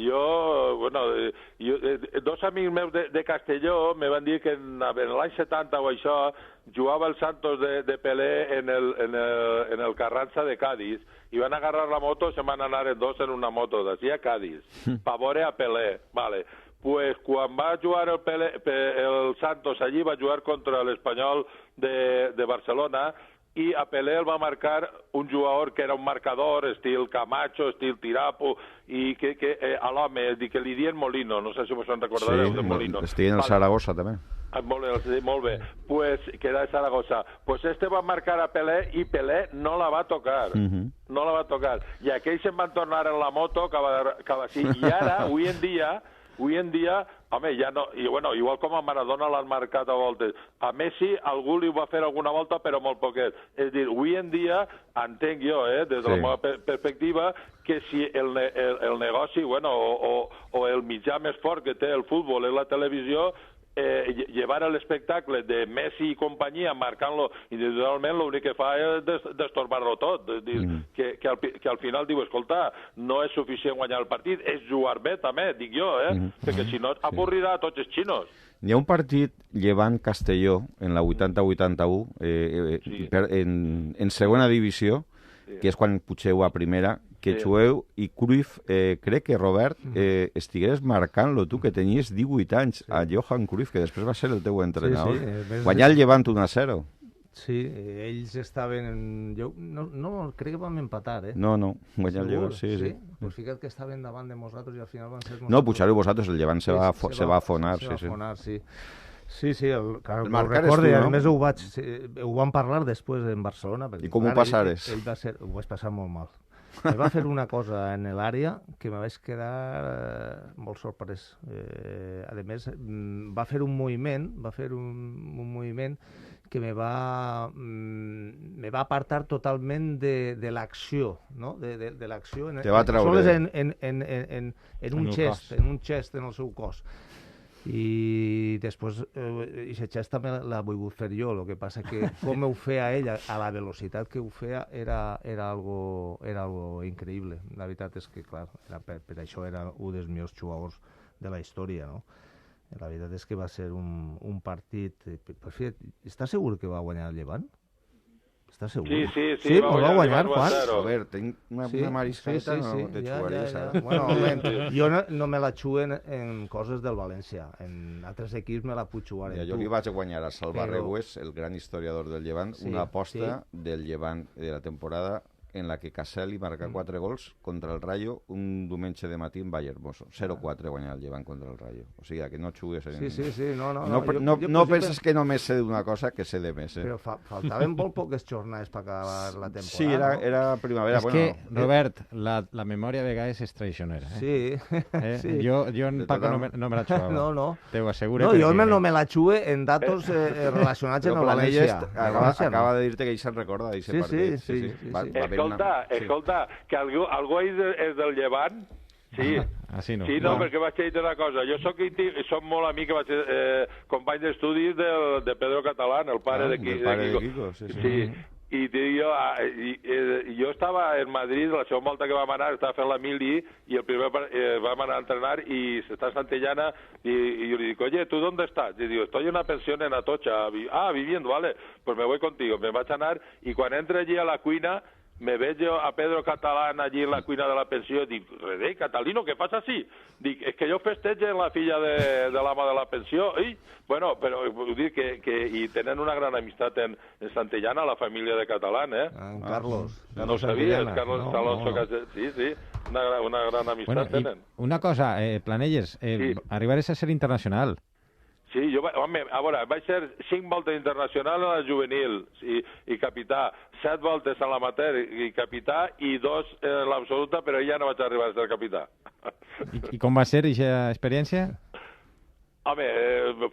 Dos amics meus de Castelló me van dir que en l'any 70 o això jugava el Santos de Pelé en el Carranza de Cádiz i van agarrar la moto, se van anar 2 en una moto d'ací a Cádiz, pa veure a Pelé, vale. Pues quan va jugar el Santos allí, va jugar contra l'Espanyol de Barcelona, i a Pelé el va marcar un jugador que era un marcador, estil Camacho, estil Tirapo, i que a l'home, que li diuen Molino, no sé si vos en recordareu de Molino. Estic en el Saragossa, també. Molt bé, pues, que era de Saragossa. Pues va marcar a Pelé i Pelé no la va tocar. No la va tocar. I aquells se'n van tornar en la moto, així. I ara, avui en dia, home, ja no, i bueno, igual com a Maradona l'han marcat a voltes. A Messi algú li va fer alguna volta, però molt poquet. És a dir, avui en dia, entenc jo, des de la meva perspectiva, que si el negoci, bueno, o el mitjà més fort que té el futbol és la televisió, llevar l'espectacle de Messi i companyia marcant-lo individualment, l'únic que fa és destorbar-lo tot. És dir, que al final diu, escolta, no és suficient guanyar el partit, és jugar bé també, dic jo, perquè si no avorrirà a tots els xinos. Hi ha un partit llevant Castelló en la 80-81 en segona divisió, que és quan pugeu a primera, que jugueu, i Cruyff, crec que, Robert, estigués marcant-lo, tu, que tenies 18 anys, a Johan Cruyff, que després va ser el teu entrenador. Guanyar el Llevant 1-0. Sí, ells estaven... No, crec que vam empatar, eh? No, guanyar el Llevant, sí. Pues fica't que estaven davant de nosaltres i al final van ser... No, pujar-ho vosaltres, el Llevant se va afonar. Se va afonar, sí. Sí, el marcar recordo, és tu, no? A més ho vam parlar després en Barcelona. I com ho passares? Ho vaig passar molt mal. Va fer una cosa en l'àrea que me vaig quedar molt sorprès. A més, va fer un moviment que me va apartar totalment de l'acció, no? De l'acció. Te va treure. Sols en un gest en el seu cos. I després aquest gest també l'ha volgut fer jo, el que passa que com ho feia ella a la velocitat que ho feia era algo increïble. La veritat és que, clar, per això era un dels millors jugadors de la història, no? La veritat és que va ser un partit... Per fi, estàs segur que va guanyar el Llevant? Estàs segur? Sí, va guanyar, Juan? A veure, tinc una mariscaleta, no te xugaries, ja. Bueno, jo no me la xuguen en coses del València. En altres equips me la puc xugar en tu. Jo li vaig guanyar a Salva Regües, el gran historiador del Llevant, una aposta del Llevant de la temporada en la que Caselli marca 4 gols contra el Rayo un diumenge de matí en Vallehermoso. 0-4 guanyar el Llevant contra el Rayo. O sigui, que no xugues en... Sí, no. No penses que només sé d'una cosa, que sé de més. Però faltaven molt poques jornades per acabar la temporada. Sí, era primavera. És que, Robert, la memòria a vegades és traicionera. Sí. Jo en Paco no me la xugava. No. Te ho asseguro. No, jo no me la xugue en datos relacionats amb el València. Acaba de dir-te que ell se'n recorda d'aquest partit. Sí. Escolta, que algú és del Llevant? Sí. Sí, no, perquè vaig dir una cosa. Jo soc molt amic, vaig ser company d'estudis de Pedro Catalán, el pare de Quico. Sí. I jo estava en Madrid, la segona volta que vam anar, estava fent la mili, i el primer vam anar a entrenar, i està a Santillana, y yo le digo, oye, ¿tú dónde estás? Y digo, estoy en una pensión en Atocha. Viviendo, vale, pues me voy contigo. Me vaig anar, i quan entra allí a la cuina, me veig a Pedro Catalán allí en la cuina de la pensió, dic, Redé, Catalino, què passa així? Dic, és que jo festege en la filla de l'ama de la pensió. Bueno, però vull dir que i tenen una gran amistat en Santillana, la família de Catalán, eh? Carlos. No ho sabies, Carlos Alonso. Sí, una gran amistat tenen. Una cosa, Planelles, arribares a ser internacional. Sí, home, a veure, vaig ser 5 voltes internacional a la juvenil i capità, 7 voltes a l'amateur i capità, i 2 en l'absoluta, però ja no vaig arribar a ser capità. I com va ser aquesta experiència? Home,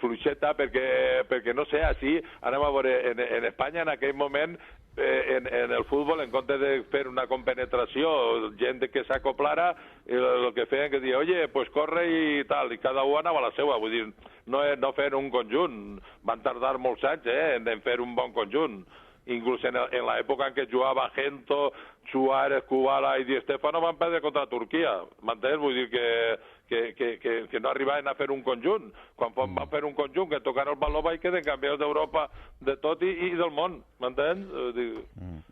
fluixeta, perquè no sé, així, anem a veure, en Espanya en aquell moment, en el futbol, en comptes de fer una compenetració, gent que s'acoplara, el que feien que deia, oye, pues corre i tal, i cada un anava a la seva, vull dir, no fer un conjunt, van tardar molts anys en fer un bon conjunt, inclús en l'època en què jugava Gento, Suárez, Kubala i Di Stéfano van perdre contra Turquia, m'entens? Vull dir que no arribaven a fer un conjunt. Quan van fer un conjunt, que tocaran el baló, vaig quedar campions d'Europa de tot i del món, m'entens?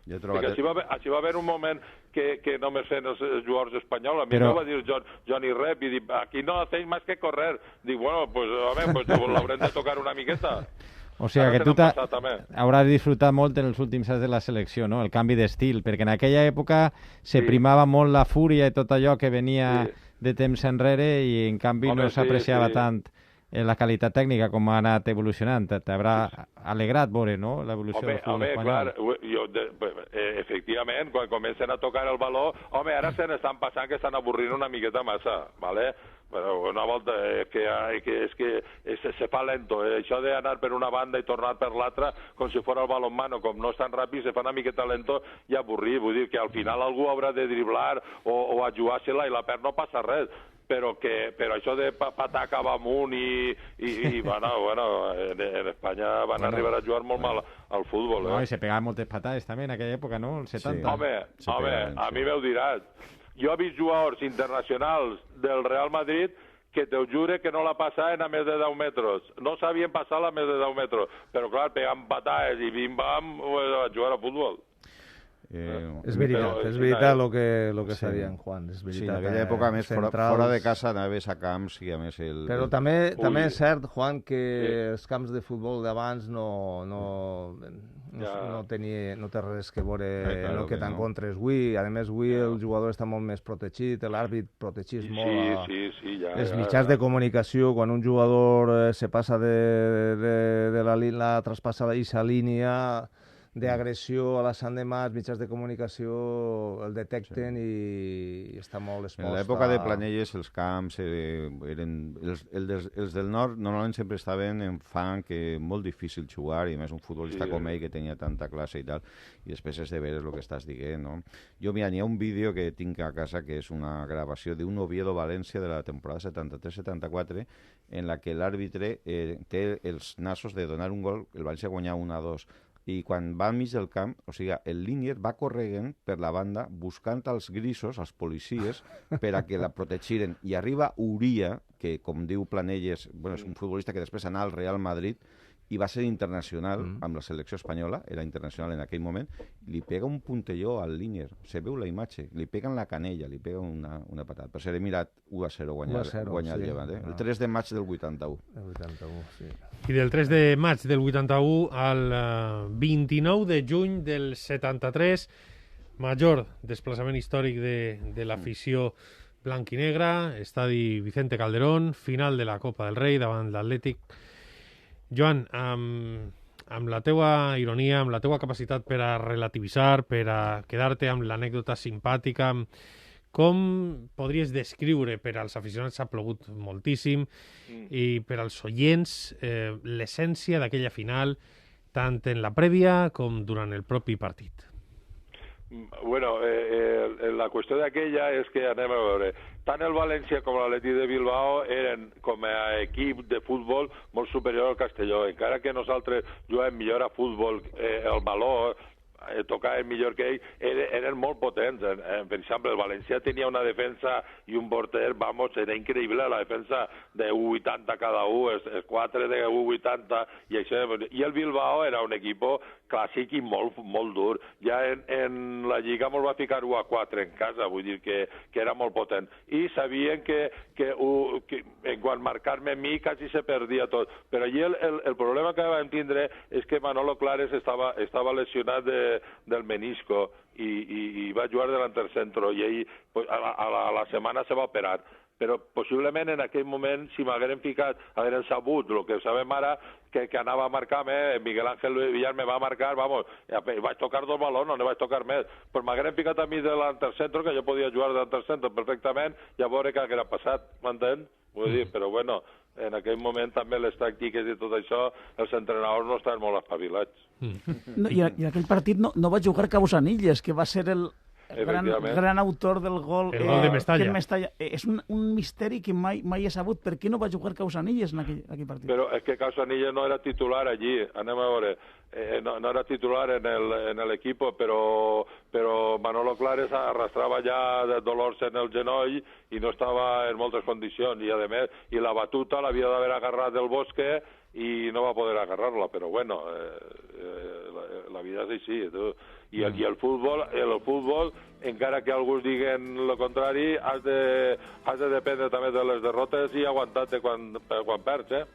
Perquè així va haver un moment que només feien els jugadors espanyols. A mi no va dir Johnny Rep i dir, aquí no hacéis más que correr. Dic, bueno, pues l'haurem de tocar una miqueta. O sigui que tu hauràs disfrutat molt en els últims anys de la selecció, no? El canvi d'estil, perquè en aquella època se primava molt la fúria i tot allò que venia de temps enrere i en canvi no s'apreciava tant la qualitat tècnica com ha anat evolucionant. T'haurà alegrat veure, no?, l'evolució del futbol espanyol. Clar, efectivament, quan comencen a tocar el baló, ara se n'estan passant que estan avorrint una miqueta massa, ¿vale? Però una volta és que se fa lento, això d'anar per una banda i tornar per l'altra com si fos el balonmano, com no és tan ràpid, se fa una miqueta lento i avorrit, vull dir que al final algú haurà de driblar o a jugar-se-la i la perd no passa res, però això de patar cap amunt i bueno, en Espanya van arribar a jugar molt mal al futbol. No, i se pegaven moltes patades també en aquella època, no? El 70. Home, a mi m'ho diràs. Jo he vist jugadors internacionals del Real Madrid que te ho jure que no la passaven a més de 10 metres. No sabien passar-la a més de 10 metres. Però, clar, pegant patades i bim-bam a jugar a futbol. És veritat el que està dient Juan, és veritat. Sí, en aquella època, més, fora de casa anaves a camps i a més Però també és cert, Juan, que els camps de futbol d'abans no té res que veure el que t'encontres avui. A més, avui el jugador està molt més protegit, l'àrbit protegís molt els mitjans de comunicació. Quan un jugador se passa de la línia, traspassa aquesta línia d'agressió a la Sant de Mas, mitjans de comunicació el detecten i està molt expost. En l'època de Planelles els camps eren... Els del nord normalment sempre estaven en fang, que molt difícil jugar, i més un futbolista com ell que tenia tanta classe i tal, i després és de veure el que estàs dient, no? Jo, mira, n'hi ha un vídeo que tinc a casa que és una gravació d'un Oviedo-València de la temporada 73-74 en la que l'àrbitre té els nassos de donar un gol, el València guanyar 1-2, i quan va al mig del camp, o sigui, el línier va corregent per la banda buscant els grisos, els policies, per a que la protegiren. I arriba Uria, que, com diu Planelles, és un futbolista que després anà al Real Madrid i va ser internacional amb la selecció espanyola, era internacional en aquell moment, li pega un puntelló al línier, se veu la imatge, li pega en la canella, li pega una patada. Per ser mirat 1-0 guanyar el Llevant, el 3 de maig del 81. El 81, sí. I del 3 de maig del 81 al 29 de juny del 73, major desplaçament històric de l'afició blanc i negra, estadi Vicente Calderón, final de la Copa del Rei davant l'Atlètic. Joan, amb la teua ironia, amb la teua capacitat per a relativitzar, per a quedar-te amb l'anècdota simpàtica, com podries descriure, per als aficionats ha plogut moltíssim, i per als oients, l'essència d'aquella final, tant en la prèvia com durant el propi partit? Bueno, la qüestió d'aquella és que, anem a veure, tant el València com l'Atlètic de Bilbao eren, com a equip de futbol, molt superior al Castelló. Encara que nosaltres juguem millor a futbol, el Maló tocaven millor que ell, eren molt potents. Per exemple, el València tenia una defensa i un porter, era increïble, la defensa de 1,80 cada un, els 4 de 1,80, i el Bilbao era un equip clàssic i molt dur. Ja en la Lliga ens va ficar 1-4 en casa, vull dir que era molt potent. I sabien que en quan marcar-me a mi quasi se perdia tot. Però allí el problema que vam tindre és que Manolo Clares estava lesionat del menisco i va jugar delanter centro i ell a la setmana se va operar. Però possiblement en aquell moment, si m'hagueren ficat, hagueren sabut el que sabem ara, que anava a marcar-me, Miguel Ángel Villar me va marcar, vaig tocar 2 balons, no ne vaig tocar més, però m'hagueren ficat a mi delanter centro, que jo podia jugar delanter centro perfectament, i a veure què haguera passat, m'entén? Vull dir, però bueno, en aquell moment també les tàctiques i tot això, els entrenadors no estaven molt espavilats. I en aquell partit no va jugar Causanilles, que va ser el gran autor del gol, el gol de Mestalla. És un misteri que mai he sabut. Per què no va jugar Causanilles en aquell partit? Però és que Causanilles no era titular allí, anem a veure, no era titular en l'equip, però Manolo Clares arrastrava ja de dolors en el genoll i no estava en moltes condicions, i a més, i la batuta l'havia d'haver agarrat del Bosque i no va poder agarrar-la, però bueno, la vida és així. I el futbol, encara que alguns diguen el contrari, has de dependre també de les derrotes i aguantar-te quan perds,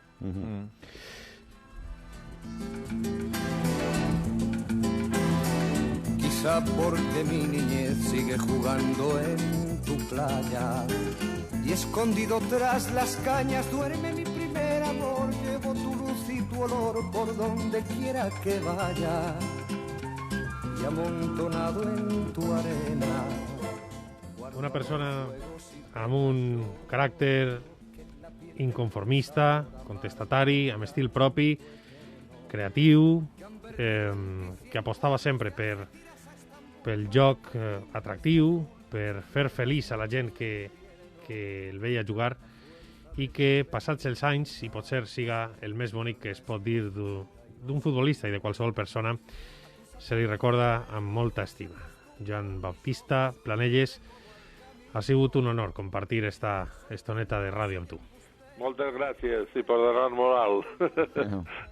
Quizá porque mi niñez sigue jugando en tu playa y escondido tras las cañas duerme mi primer amor. Llevo tu luz y tu olor por donde quiera que vaya y amontonado en tu arena. Una persona amb un caràcter inconformista, contestatari, amb estil propi, creatiu, que apostava sempre pel joc atractiu, per fer feliç a la gent que el veia jugar, i que, passats els anys, i potser siga el més bonic que es pot dir d'un futbolista i de qualsevol persona, se li recorda amb molta estima. Joan Baptista Planelles, ha sigut un honor compartir esta estoneta de ràdio amb tu. Moltes gràcies, i per donar moral.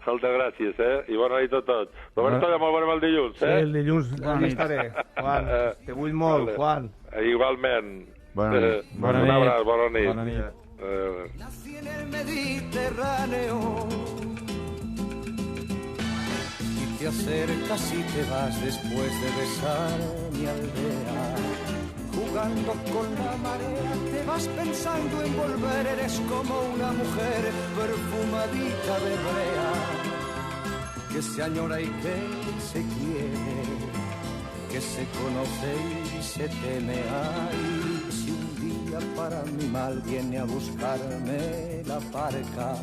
Moltes gràcies, I bona nit a tots. Roberto, ja molt veurem el dilluns, Sí, el dilluns estaré. Juan, te vull molt, Juan. Igualment. Bona nit. Un abraç, bona nit. Bona nit. Nací en el Mediterráneo y te acercas y te vas después de besar mi aldea. Jugando con la marea te vas pensando en volver, eres como una mujer perfumadita de brea, que se añora y que se quiere, que se conoce y se teme. Ay, si un día para mi mal viene a buscarme la barca,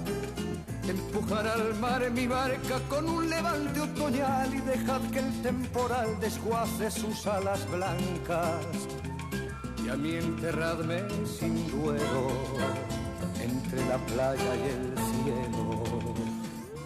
empujar al mar mi barca con un levante otoñal y dejad que el temporal desguace sus alas blancas. Y a mí enterradme sin duelo entre la playa y el cielo.